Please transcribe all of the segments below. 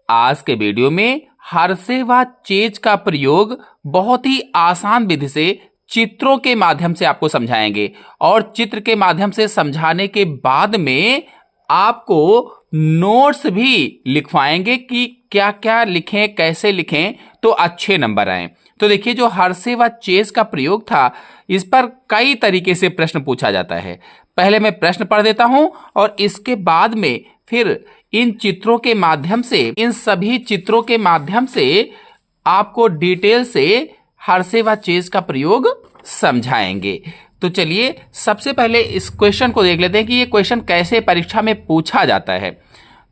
आज के वीडियो में हर्षे व चेज का प्रयोग बहुत ही आसान विधि से चित्रों के माध्यम से आपको समझाएंगे और चित्र के माध्यम से समझाने के बाद में आपको नोट्स भी लिखवाएंगे कि क्या क्या लिखें, कैसे लिखें तो अच्छे नंबर आए। तो देखिए, जो हर्षे व चेज का प्रयोग था, इस पर कई तरीके से प्रश्न पूछा जाता है। पहले मैं प्रश्न पढ़ देता हूं और इसके बाद में फिर इन चित्रों के माध्यम से, इन सभी चित्रों के माध्यम से आपको डिटेल से हर्षे व चेज का प्रयोग समझाएंगे। तो चलिए सबसे पहले इस क्वेश्चन को देख लेते हैं कि ये क्वेश्चन कैसे परीक्षा में पूछा जाता है।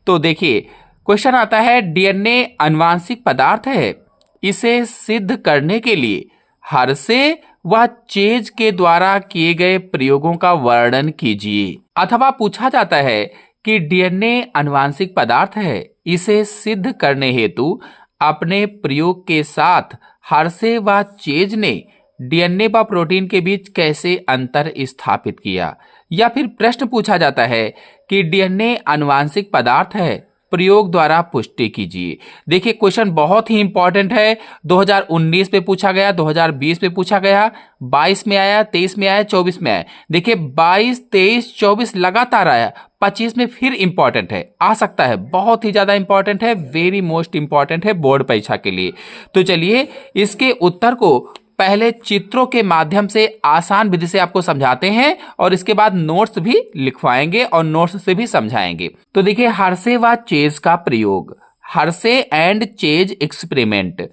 तो देखिए, क्वेश्चन आता है, डीएनए आनुवांशिक पदार्थ है, इसे सिद्ध करने के लिए हर्षे व चेज के द्वारा किए गए प्रयोगों का वर्णन कीजिए। अथवा पूछा जाता है कि डीएनए आनुवांशिक पदार्थ है, इसे सिद्ध करने हेतु अपने प्रयोग के साथ हर्षे व चेज ने डीएनए व प्रोटीन के बीच कैसे अंतर स्थापित किया। या फिर प्रश्न पूछा जाता है कि डीएनए आनुवांशिक पदार्थ है, प्रयोग द्वारा पुष्टि कीजिए। देखिए, क्वेश्चन बहुत ही इंपॉर्टेंट है। 2019 में पूछा गया, 2020 में पूछा गया, 22 में आया, 23 में आया, 24 में आया। देखिए 22, 23, 24 लगातार आया, 25 में फिर इंपॉर्टेंट है, आ सकता है, बहुत ही ज्यादा इंपॉर्टेंट है, वेरी मोस्ट इंपॉर्टेंट है बोर्ड परीक्षा के लिए। तो चलिए इसके उत्तर को पहले चित्रों के माध्यम से आसान विधि से आपको समझाते हैं और इसके बाद नोट्स भी लिखवाएंगे और नोट्स से भी समझाएंगे। तो देखिए, हर्षे व चेज का प्रयोग, हर्षे एंड चेज एक्सपेरिमेंट।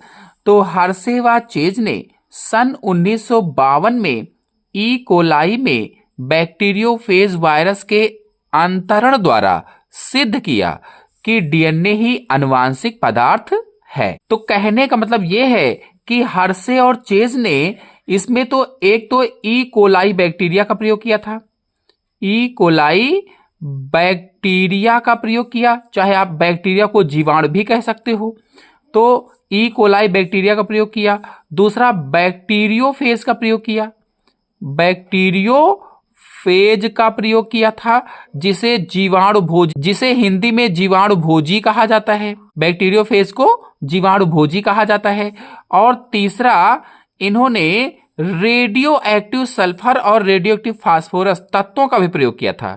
तो हर्षे व चेज ने सन 1952 में ई कोलाई में बैक्टीरियोफेज वायरस के अंतरण द्वारा सिद्ध किया कि डीएनए ही आनुवांशिक पदार्थ है। तो कहने का मतलब यह है कि हर्षे और चेज ने इसमें तो एक तो ई कोलाई बैक्टीरिया का प्रयोग किया था, ई कोलाई बैक्टीरिया का प्रयोग किया, चाहे आप बैक्टीरिया को जीवाणु भी कह सकते हो, तो ई कोलाई बैक्टीरिया का प्रयोग किया। दूसरा बैक्टीरियोफेज का प्रयोग किया, बैक्टीरियोफेज का प्रयोग किया था, जिसे जीवाणु भोजी, जिसे हिंदी में जीवाणु भोजी कहा जाता है। बैक्टीरियोफेज को जीवाणु भोजी कहा जाता है। और तीसरा, इन्होंने रेडियो एक्टिव सल्फर और रेडियो एक्टिव फास्फोरस तत्वों का भी प्रयोग किया था,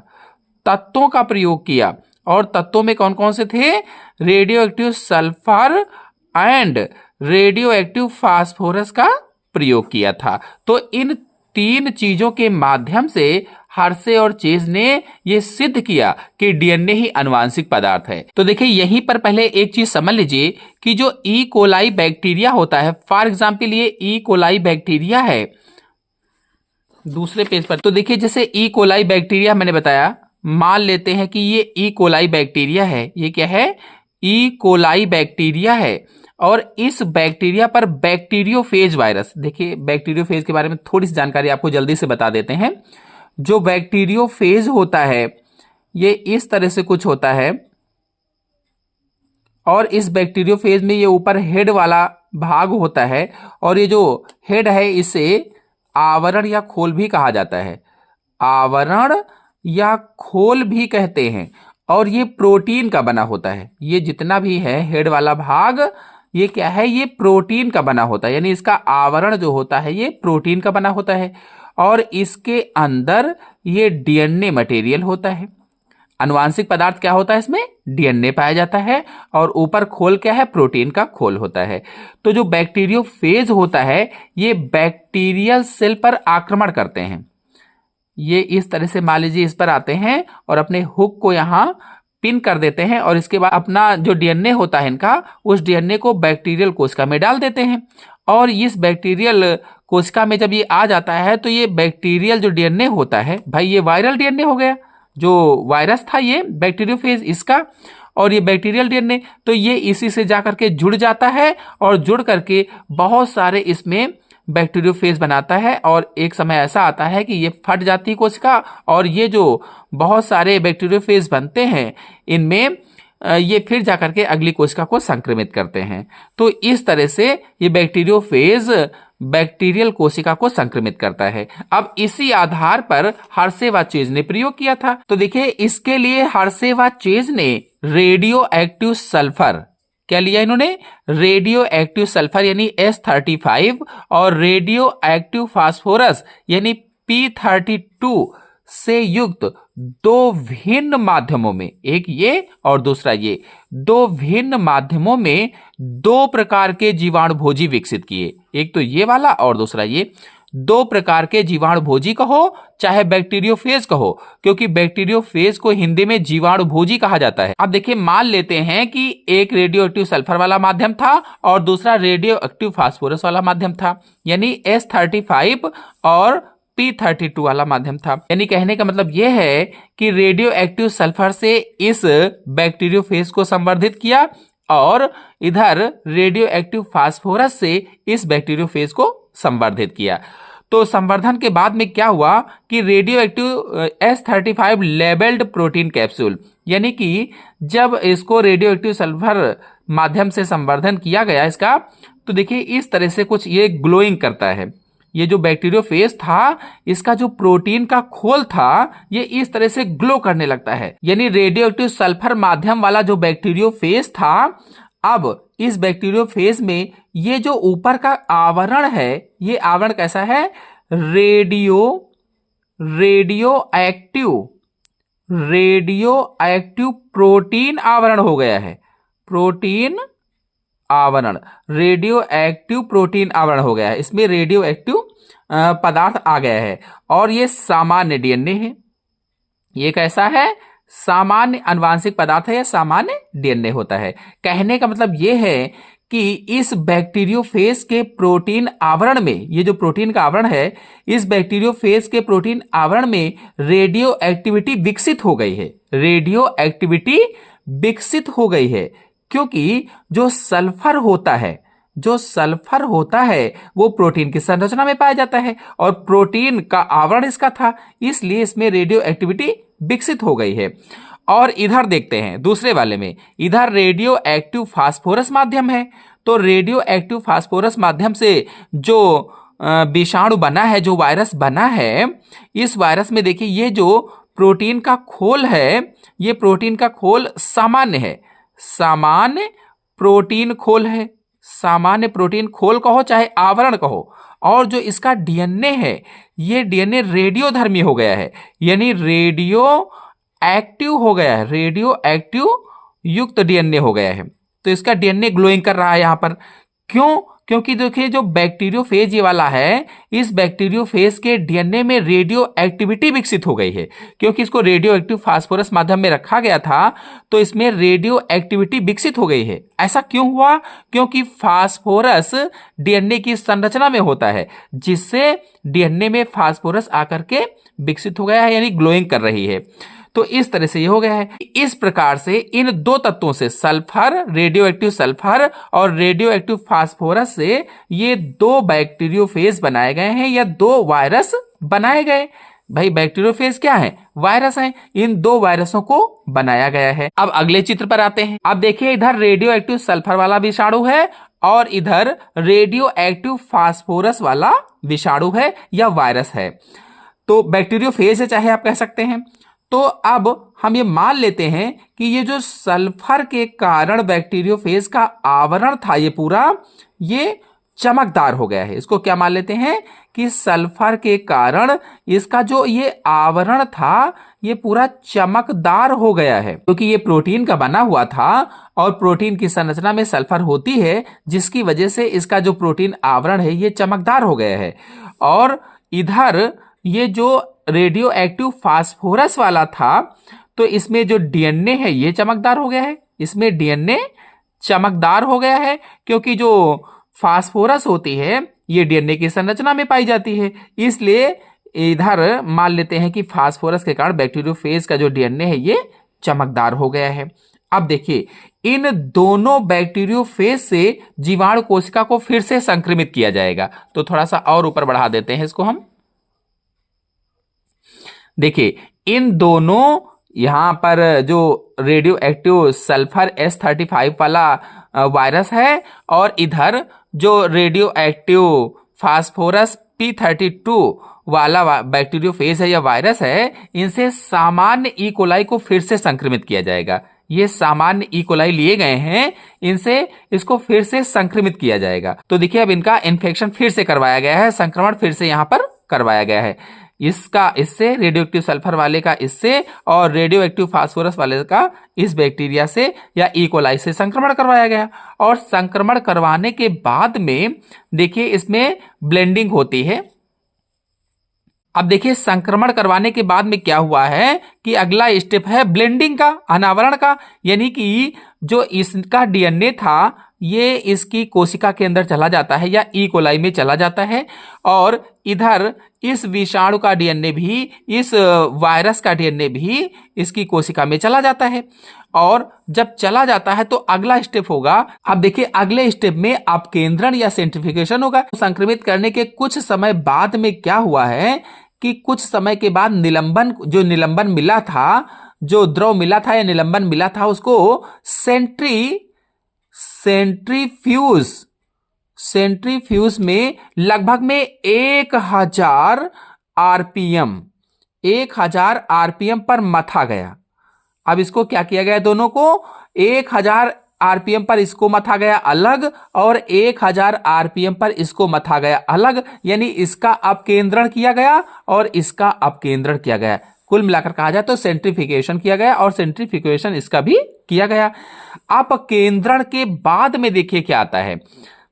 तत्वों का प्रयोग किया। और तत्वों में कौन कौन से थे? Radio active sulphur and radio active phosphorus का प्रयोग किया था। तो इन तीन चीजों के माध्यम से हर्षे और चेज ने यह सिद्ध किया कि डीएनए ही आनुवांशिक पदार्थ है। तो देखिए, यहीं पर पहले एक चीज समझ लीजिए कि जो ई कोलाई बैक्टीरिया होता है, फॉर एग्जांपल ये ई कोलाई बैक्टीरिया है, दूसरे पेज पर। तो देखिए, जैसे ई कोलाई बैक्टीरिया मैंने बताया, मान लेते हैं कि ये ई कोलाई बैक्टीरिया है। ये क्या है? ई कोलाई बैक्टीरिया है। और इस बैक्टीरिया पर बैक्टीरियोफेज वायरस, देखिए बैक्टीरियोफेज के बारे में थोड़ी सी जानकारी आपको जल्दी से बता देते हैं। जो बैक्टीरियोफेज होता है, ये इस तरह से कुछ होता है और इस बैक्टीरियोफेज में ये ऊपर हेड वाला भाग होता है और ये जो हेड है इसे आवरण या खोल भी कहा जाता है, आवरण या खोल भी कहते हैं। और ये प्रोटीन का बना होता है, ये जितना भी है हेड वाला भाग, ये क्या है? ये प्रोटीन का बना होता है, यानी इसका आवरण जो होता है ये प्रोटीन का बना होता है। और इसके अंदर ये डीएनए मटेरियल होता है। आनुवांशिक पदार्थ क्या होता है? इसमें डीएनए पाया जाता है और ऊपर खोल क्या है? प्रोटीन का खोल होता है। तो जो बैक्टीरियोफेज होता है, ये बैक्टीरियल सेल पर आक्रमण करते हैं। ये इस तरह से मान लीजिए इस पर आते हैं और अपने हुक को यहाँ पिन कर देते हैं और इसके बाद अपना जो डीएनए होता है इनका, उस डीएनए को बैक्टीरियल कोशिका में डाल देते हैं। और इस बैक्टीरियल कोशिका में जब ये आ जाता है तो ये बैक्टीरियल जो डीएनए होता है, भाई ये वायरल डीएनए हो गया, जो वायरस था ये बैक्टीरियोफेज इसका, और ये बैक्टीरियल डीएनए, तो ये इसी से जाकर के जुड़ जाता है और जुड़ करके बहुत सारे इसमें बैक्टीरियोफेज बनाता है। और एक समय ऐसा आता है कि ये फट जाती है कोशिका और ये जो बहुत सारे बैक्टीरियोफेज बनते हैं, इनमें ये फिर जाकर के अगली कोशिका को संक्रमित करते हैं। तो इस तरह से ये बैक्टीरियोफेज बैक्टीरियल कोशिका को संक्रमित करता है। अब इसी आधार पर हर्षे व चेज ने प्रयोग किया था। तो देखिए, इसके लिए हर्षे व चेज ने रेडियो एक्टिव सल्फर क्या लिया इन्होंने? रेडियो एक्टिव सल्फर यानी S35 और रेडियो एक्टिव फास्फोरस यानी P32 से युक्त दो भिन्न माध्यमों में, एक ये और दूसरा ये, दो भिन्न माध्यमों में दो प्रकार के जीवाणुभोजी विकसित किए। एक तो ये वाला और दूसरा ये। दो प्रकार के जीवाणुभोजी कहो चाहे बैक्टीरियोफेज कहो, क्योंकि बैक्टीरियोफेज को हिंदी में जीवाणुभोजी कहा जाता है। अब देखिए, मान लेते हैं कि एक रेडियो एक्टिव सल्फर वाला माध्यम था और दूसरा रेडियो एक्टिव फास्फोरस वाला माध्यम था, यानी S35 और P32 वाला माध्यम था। यानी कहने का मतलब यह है कि रेडियो एक्टिव सल्फर से इस बैक्टीरियोफेज को संवर्धित किया और इधर रेडियो एक्टिव फास्फोरस से इस बैक्टीरियोफेज को संवर्धित किया। तो संवर्धन के बाद में क्या हुआ कि radio active S35 labelled protein capsule, यानी कि जब इसको रेडियो एक्टिव सल्फर माध्यम से संवर्धन किया गया इसका, तो देखिए इस तरह से कुछ ये ग्लोइंग करता है। ये जो बैक्टीरियोफेज था, इसका जो प्रोटीन का खोल था, ये इस तरह से ग्लो करने लगता है। यानी रेडियो एक्टिव सल्फर माध्यम वाला जो बैक्टीरियोफेज था, अब इस बैक्टीरियोफेज में ये जो ऊपर का आवरण है, ये आवरण कैसा है? रेडियो एक्टिव प्रोटीन आवरण हो गया है। प्रोटीन आवरण, रेडियो एक्टिव प्रोटीन आवरण हो गया है। इसमें रेडियो एक्टिव पदार्थ आ गया है और ये सामान्य डीएनए है। ये कैसा है? सामान्य आनुवांशिक पदार्थ है या सामान्य डीएनए होता है। कहने का मतलब ये है कि इस बैक्टीरियोफेज के प्रोटीन आवरण में, ये जो प्रोटीन का आवरण है, इस बैक्टीरियोफेज के प्रोटीन आवरण में रेडियो एक्टिविटी विकसित हो गई है। रेडियो एक्टिविटी विकसित हो गई है क्योंकि जो सल्फर होता है वो प्रोटीन की संरचना में पाया जाता है और प्रोटीन का आवरण इसका था, इसलिए इसमें रेडियो एक्टिविटी विकसित हो गई है। और इधर देखते हैं दूसरे वाले में, इधर रेडियो एक्टिव फास्फोरस माध्यम है। तो रेडियो एक्टिव फास्फोरस माध्यम से जो विषाणु बना है, जो वायरस बना है, इस वायरस में देखिए ये जो प्रोटीन का खोल है, ये प्रोटीन का खोल सामान्य है, सामान्य प्रोटीन खोल है। सामान्य प्रोटीन खोल कहो चाहे आवरण कहो। और जो इसका डीएनए है, ये डीएनए रेडियोधर्मी हो गया है, यानी रेडियो एक्टिव हो गया है, रेडियो एक्टिव युक्त डीएनए हो गया है। तो इसका डीएनए ग्लोइंग कर रहा है यहां पर। क्यों? क्योंकि देखिए जो बैक्टीरियोफेज ये वाला है, इस बैक्टीरियोफेज के डीएनए में रेडियो एक्टिविटी विकसित हो गई है। क्योंकि इसको रेडियो एक्टिव फास्फोरस माध्यम में रखा गया था, तो इसमें रेडियो एक्टिविटी विकसित हो गई है। ऐसा क्यों हुआ? क्योंकि फास्फोरस डीएनए की संरचना में होता है, जिससे डीएनए में फास्फोरस आकर के विकसित हो गया है, यानी ग्लोइंग कर रही है। तो इस तरह से ये हो गया है। इस प्रकार से इन दो तत्वों से, सल्फर, रेडियो एक्टिव सल्फर और रेडियो एक्टिव फास्फोरस से, ये दो बैक्टीरियोफेज बनाए गए हैं या दो वायरस बनाए गए। भाई बैक्टीरियोफेज क्या है? वायरस है। इन दो वायरसों को बनाया गया है। अब अगले चित्र पर आते हैं। अब देखिए इधर रेडियो एक्टिव सल्फर वाला विषाणु है और इधर रेडियो एक्टिव फास्फोरस वाला विषाणु है या वायरस है। तो बैक्टीरियोफेज है, चाहे आप कह सकते हैं। तो अब हम ये मान लेते हैं कि ये जो सल्फर के कारण बैक्टीरियोफेज का आवरण था, ये पूरा ये चमकदार हो गया है। इसको क्या मान लेते हैं कि सल्फर के कारण इसका जो ये आवरण था, ये पूरा चमकदार हो गया है, क्योंकि ये प्रोटीन का बना हुआ था और प्रोटीन की संरचना में सल्फर होती है, जिसकी वजह से इसका जो प्रोटीन आवरण है ये चमकदार हो गया है। और इधर ये जो रेडियो एक्टिव फास्फोरस वाला था, तो इसमें जो डीएनए है ये चमकदार हो गया है। इसमें डीएनए चमकदार हो गया है क्योंकि जो फास्फोरस होती है ये डीएनए की संरचना में पाई जाती है, इसलिए इधर मान लेते हैं कि फास्फोरस के कारण बैक्टीरियोफेज का जो डीएनए है ये चमकदार हो गया है। अब देखिए इन दोनों बैक्टीरियोफेज से जीवाणु कोशिका को फिर से संक्रमित किया जाएगा। तो थोड़ा सा और ऊपर बढ़ा देते हैं इसको हम। देखिए इन दोनों, यहां पर जो रेडियो एक्टिव सल्फर S35 वाला वायरस है और इधर जो रेडियो एक्टिव फास्फोरस P32 वाला बैक्टीरियोफेज है या वायरस है, इनसे सामान्य ई कोलाई को फिर से संक्रमित किया जाएगा। ये सामान्य इकोलाई लिए गए हैं, इनसे इसको फिर से संक्रमित किया जाएगा। तो देखिए अब इनका इन्फेक्शन फिर से करवाया गया है, संक्रमण फिर से यहाँ पर करवाया गया है। इसका इससे, रेडियो एक्टिव सल्फर वाले का इससे और रेडियो एक्टिव फास्फोरस वाले का इस बैक्टीरिया से या इकोलाई से संक्रमण करवाया गया। और संक्रमण करवाने के बाद में देखिए इसमें ब्लेंडिंग होती है। अब देखिए संक्रमण करवाने के बाद में क्या हुआ है कि अगला स्टेप है ब्लेंडिंग का, अनावरण का, यानी कि जो इसका डीएनए था ये इसकी कोशिका के अंदर चला जाता है या ई कोलाई में चला जाता है, और इधर इस विषाणु का डीएनए भी, इस वायरस का डीएनए भी इसकी कोशिका में चला जाता है। और जब चला जाता है तो अगला स्टेप होगा, अब देखिए अगले स्टेप में अपकेंद्रण या सेंट्रिफिकेशन होगा। संक्रमित करने के कुछ समय बाद में क्या हुआ है कि कुछ समय के बाद निलंबन, जो निलंबन मिला था, जो द्रव मिला था या निलंबन मिला था, उसको सेंट्रीफ्यूज में लगभग में 1000 आरपीएम पर मथा गया। अब इसको क्या किया गया, दोनों को 1000 आरपीएम पर इसको मथा गया अलग और 1000 आरपीएम पर इसको मथा गया अलग, यानी इसका अपकेंद्रण किया गया और इसका अपकेंद्रण किया गया। कुल मिलाकर कहा जाए तो सेंट्रीफिकेशन किया गया और सेंट्रीफिकेशन इसका भी किया गया। अपकेंद्रण के बाद में देखिए क्या आता है,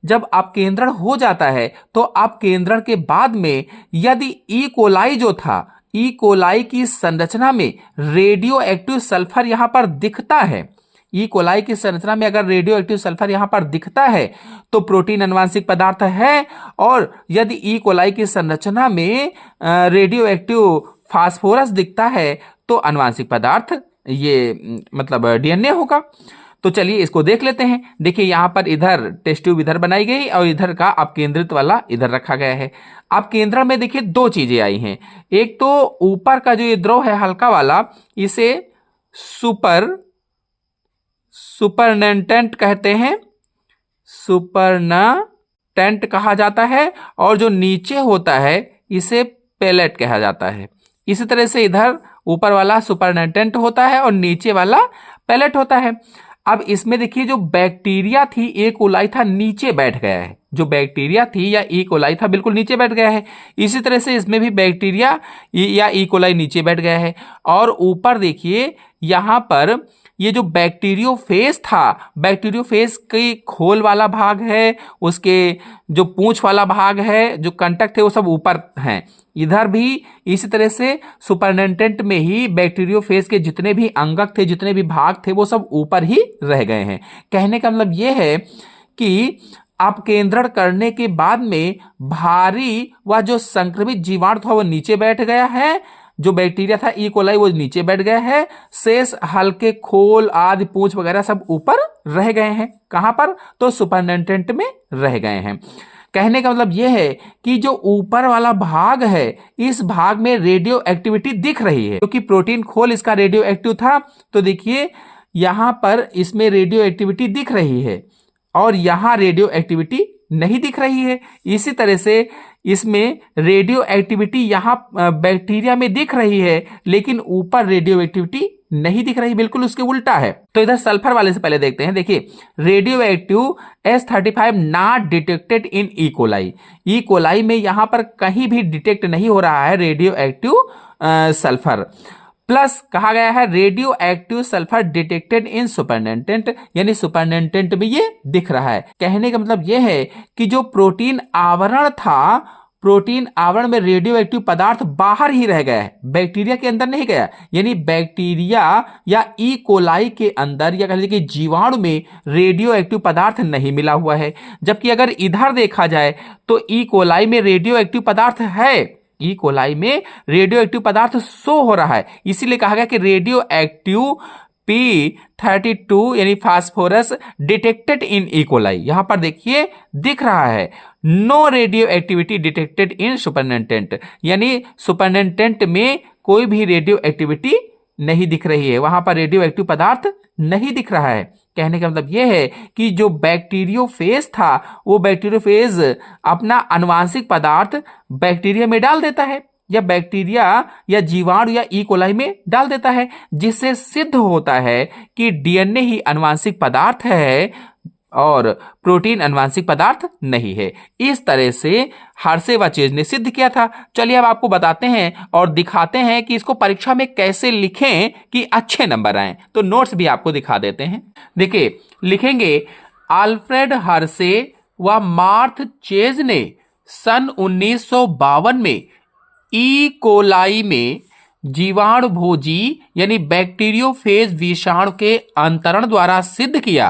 जब अपकेंद्रण हो जाता है तो अपकेंद्रण के बाद में यदि ई कोलाई जो था, ई कोलाई की संरचना में रेडियो एक्टिव सल्फर यहां पर दिखता है, ई कोलाई की संरचना में अगर रेडियो एक्टिव सल्फर यहां पर दिखता है तो प्रोटीन अनुवांशिक पदार्थ है, और यदि ई कोलाई की संरचना में रेडियो एक्टिव फास्फोरस दिखता है तो अनुवांशिक पदार्थ, ये मतलब डीएनए होगा। तो चलिए इसको देख लेते हैं। देखिए यहां पर इधर टेस्ट ट्यूब इधर बनाई गई और इधर का अपकेंद्रित वाला इधर रखा गया है। अपकेंद्रण में देखिए दो चीजें आई हैं, एक तो ऊपर का जो ये द्रव है हल्का वाला, इसे सुपरनेटेंट कहते हैं, सुपरनेटेंट कहा जाता है, और जो नीचे होता है इसे पेलेट कहा जाता है। इसी तरह से इधर ऊपर वाला सुपरनेटेंट होता है और नीचे वाला पेलेट होता है। अब इसमें देखिए जो बैक्टीरिया थी, ए कोलाई था, नीचे बैठ गया है। जो बैक्टीरिया थी या ई कोलाई था बिल्कुल नीचे बैठ गया है। इसी तरह से इसमें भी बैक्टीरिया या ई कोलाई नीचे बैठ गया है। और ऊपर देखिए यहां पर ये जो बैक्टीरियोफेज था, बैक्टीरियोफेज की खोल वाला भाग है, उसके जो पूंछ वाला भाग है, जो कंटक थे वो सब ऊपर हैं। इधर भी इसी तरह से सुपरनेटेंट में ही बैक्टीरियोफेज के जितने भी अंगक थे, जितने भी भाग थे, वो सब ऊपर ही रह गए हैं। कहने का मतलब ये है कि अपकेंद्रण करने के बाद में भारी व जो संक्रमित जीवाणु था वो नीचे बैठ गया है, जो बैक्टीरिया था ई कोलाई वो नीचे बैठ गया है, शेष हल्के खोल आदि पूंछ वगैरह सब ऊपर रह गए हैं। कहां पर, तो सुपरनेटेंट में रह गए हैं। कहने का मतलब यह है कि जो ऊपर वाला भाग है, इस भाग में रेडियो एक्टिविटी दिख रही है, क्योंकि प्रोटीन खोल इसका रेडियो एक्टिव था। तो देखिए यहां पर इसमें रेडियो एक्टिविटी दिख रही है और यहां रेडियो एक्टिविटी नहीं दिख रही है। इसी तरह से इसमें रेडियो एक्टिविटी यहां बैक्टीरिया में दिख रही है, लेकिन ऊपर रेडियो एक्टिविटी नहीं दिख रही, बिल्कुल उसके उल्टा है। तो इधर सल्फर वाले से पहले देखते हैं। देखिए radio active S35 not detected in E coli. E coli में यहां पर कहीं भी डिटेक्ट नहीं हो रहा है रेडियो एक्टिव सल्फर। प्लस कहा गया है radio active sulphur detected in supernatant, यानी सुपरनेटेंट में ये दिख रहा है। कहने का मतलब ये है कि जो प्रोटीन आवरण था, प्रोटीन आवरण में रेडियो एक्टिव पदार्थ बाहर ही रह गया है, बैक्टीरिया के अंदर नहीं गया। यानी बैक्टीरिया या ई कोलाई के अंदर या कह लीजिए कि जीवाणु में रेडियो एक्टिव पदार्थ नहीं मिला हुआ है। जबकि अगर इधर देखा जाए तो ई कोलाई में रेडियो एक्टिव पदार्थ है, ई कोलाई में रेडियो एक्टिव पदार्थ शो हो रहा है। इसीलिए कहा गया कि रेडियो एक्टिव P32 यानी phosphorus detected in E coli. यहां पर देखिए दिख रहा है no radioactivity detected in supernatant, यानी सुपरनेटेंट में कोई भी रेडियो एक्टिविटी नहीं दिख रही है, वहां पर रेडियो एक्टिव पदार्थ नहीं दिख रहा है। कहने का मतलब यह है कि जो बैक्टीरियोफेज था, वो बैक्टीरियोफेज अपना आनुवांशिक पदार्थ बैक्टीरिया में डाल देता है, या बैक्टीरिया या जीवाणु या ई कोलाई में डाल देता है, जिससे सिद्ध होता है कि डीएनए ही आनुवांशिक पदार्थ है और प्रोटीन आनुवांशिक पदार्थ नहीं है। इस तरह से हार्शे व चेज ने सिद्ध किया था। चलिए अब आपको बताते हैं और दिखाते हैं कि इसको परीक्षा में कैसे लिखें कि अच्छे नंबर आए। तो नोट्स भी आपको दिखा देते हैं। देखिए, लिखेंगे अल्फ्रेड हार्शे व मार्थ चेज ने सन 1952 में ई कोलाई में जीवाणु भोजी यानी बैक्टीरियोफेज विषाणु के अंतरण द्वारा सिद्ध किया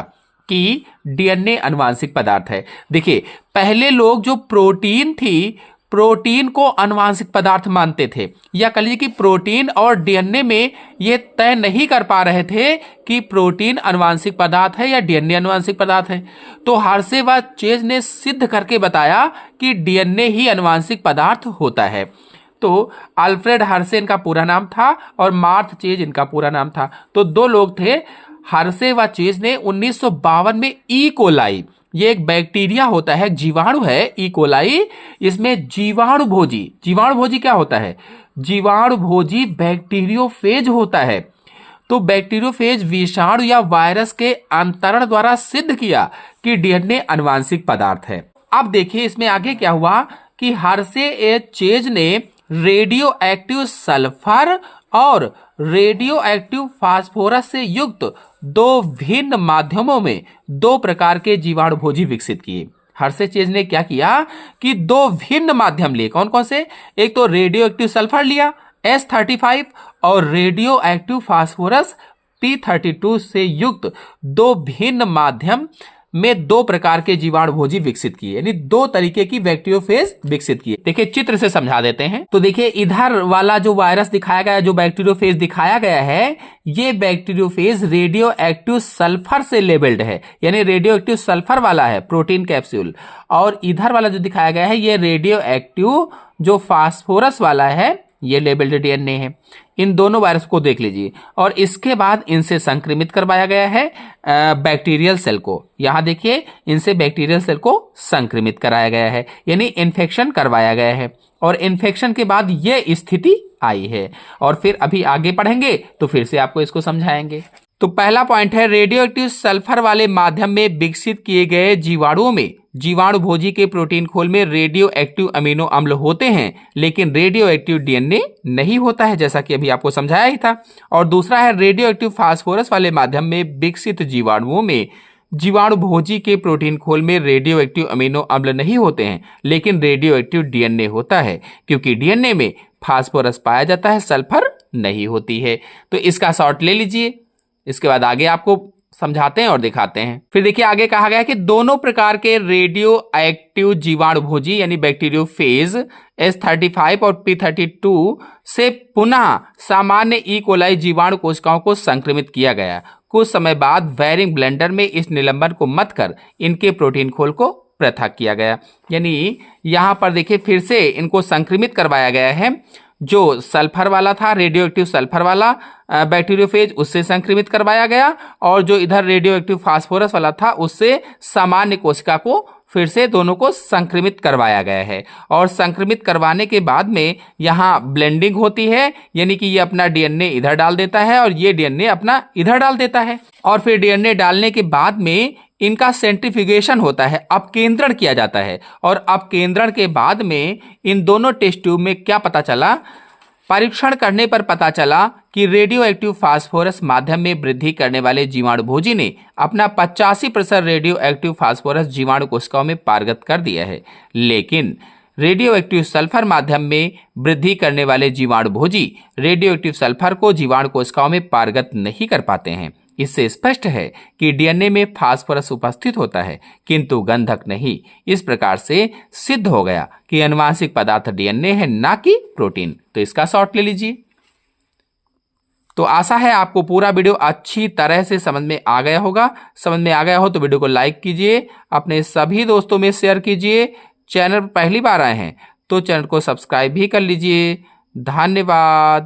कि डीएनए आनुवांशिक पदार्थ है। देखिए, पहले लोग जो प्रोटीन थी, प्रोटीन को आनुवांशिक पदार्थ मानते थे, या कह लीजिए कि प्रोटीन और डीएनए में ये तय नहीं कर पा रहे थे कि प्रोटीन आनुवांशिक पदार्थ है या डीएनए आनुवांशिक पदार्थ है। तो हार्शे व चेज ने सिद्ध करके बताया कि डीएनए ही आनुवांशिक पदार्थ होता है। तो अल्फ्रेड हार्शे इनका पूरा नाम था और मार्थ चेज इनका पूरा नाम था। तो दो लोग थे। हार्शे व चेज ने 1952 में ई कोलाई, ये एक बैक्टीरिया होता है, जीवाणु है ई कोलाई, इसमें जीवाणु भोजी क्या होता है? जीवाणु भोजी बैक्टीरियोफेज होता है। तो बैक्टीरियोफेज विषाणु या वायरस के अंतरण द्वारा सिद्ध किया कि डीएनए आनुवांशिक पदार्थ है। अब देखिए इसमें आगे क्या हुआ कि हार्शे ए चेज ने रेडियो एक्टिव सल्फर और रेडियो एक्टिव फास्फोरस से युक्त दो भिन्न माध्यमों में दो प्रकार के जीवाणु भोजी विकसित किए। हार्शे चेज ने क्या किया कि दो भिन्न माध्यम लिए। कौन कौन से? एक तो रेडियो एक्टिव सल्फर लिया S35 और रेडियो एक्टिव फास्फोरस P32 से युक्त दो भिन्न माध्यम में दो प्रकार के जीवाणु भोजी विकसित किए, यानी दो तरीके की बैक्टीरियोफेज विकसित किए। देखिए चित्र से समझा देते हैं। तो देखिए इधर वाला जो वायरस दिखाया गया, जो बैक्टीरियोफेज दिखाया गया है, ये बैक्टीरियोफेज रेडियो एक्टिव सल्फर से लेबल्ड है, यानी रेडियो एक्टिव सल्फर वाला है प्रोटीन कैप्सूल। और इधर वाला जो दिखाया गया है ये रेडियो एक्टिव जो फास्फोरस वाला है, ये लेबल्ड डीएनए है। इन दोनों वायरस को देख लीजिए और इसके बाद इनसे संक्रमित करवाया गया है बैक्टीरियल सेल को। यहां देखिए इनसे बैक्टीरियल सेल को संक्रमित कराया गया है, यानी इन्फेक्शन करवाया गया है और इन्फेक्शन के बाद ये स्थिति आई है। और फिर अभी आगे पढ़ेंगे तो फिर से आपको इसको समझाएंगे। तो पहला पॉइंट है, रेडियो एक्टिव सल्फर वाले माध्यम में विकसित किए गए जीवाणुओं में जीवाणु भोजी के प्रोटीन खोल में रेडियो एक्टिव अमीनो अम्ल होते हैं, लेकिन रेडियो एक्टिव डीएनए नहीं होता है, जैसा कि अभी आपको समझाया ही था। और दूसरा है, रेडियो एक्टिव फास्फोरस वाले माध्यम में विकसित जीवाणुओं में जीवाणु भोजी के प्रोटीन खोल में रेडियो एक्टिव अमीनो अम्ल नहीं होते हैं, लेकिन रेडियो एक्टिव डीएनए होता है, क्योंकि डीएनए में फास्फोरस पाया जाता है, सल्फर नहीं होती है। तो इसका शॉर्ट ले लीजिए, इसके बाद आगे आपको समझाते हैं और दिखाते हैं। फिर देखिए आगे कहा गया कि दोनों प्रकार के रेडियो एक्टिव जीवाणु भोजी यानी बैक्टीरियोफेज S35 और P32 से पुनः सामान्य ई कोलाई जीवाणु कोशिकाओं को संक्रमित किया गया। कुछ समय बाद वेरिंग ब्लेंडर में इस निलंबन को मत कर इनके प्रोटीन खोल को पृथक किया गया, यानी यहां पर देखिए फिर से इनको संक्रमित करवाया गया है। जो सल्फर वाला था, रेडियो एक्टिव सल्फर वाला बैक्टीरियोफेज, उससे संक्रमित करवाया गया, और जो इधर रेडियो एक्टिव फास्फोरस वाला था उससे सामान्य कोशिका को फिर से दोनों को संक्रमित करवाया गया है। और संक्रमित करवाने के बाद में यहाँ ब्लेंडिंग होती है, यानी कि ये अपना डीएनए इधर डाल देता है और ये डीएनए अपना इधर डाल देता है। और फिर डीएनए डालने के बाद में इनका सेंट्रीफ्यूगेशन होता है, अपकेंद्रण किया जाता है। और अपकेंद्रण के बाद में इन दोनों टेस्ट ट्यूब में क्या पता चला? परीक्षण करने पर पता चला कि रेडियो एक्टिव फास्फोरस माध्यम में वृद्धि करने वाले जीवाणु भोजी ने अपना 85% रेडियो एक्टिव फास्फोरस जीवाणु कोशिकाओं में पारगत कर दिया है, लेकिन रेडियो एक्टिव सल्फर माध्यम में वृद्धि करने वाले जीवाणु भोजी रेडियो एक्टिव सल्फर को जीवाणु कोशिकाओं में पारगत नहीं कर पाते हैं। इससे स्पष्ट है कि डीएनए में फास्फोरस उपस्थित होता है किंतु गंधक नहीं। इस प्रकार से सिद्ध हो गया कि आनुवांशिक पदार्थ डीएनए है, ना कि प्रोटीन। तो इसका शॉर्ट ले लीजिए। तो आशा है आपको पूरा वीडियो अच्छी तरह से समझ में आ गया होगा। समझ में आ गया हो तो वीडियो को लाइक कीजिए, अपने सभी दोस्तों में शेयर कीजिए। चैनल पर पहली बार आए हैं तो चैनल को सब्सक्राइब भी कर लीजिए। धन्यवाद।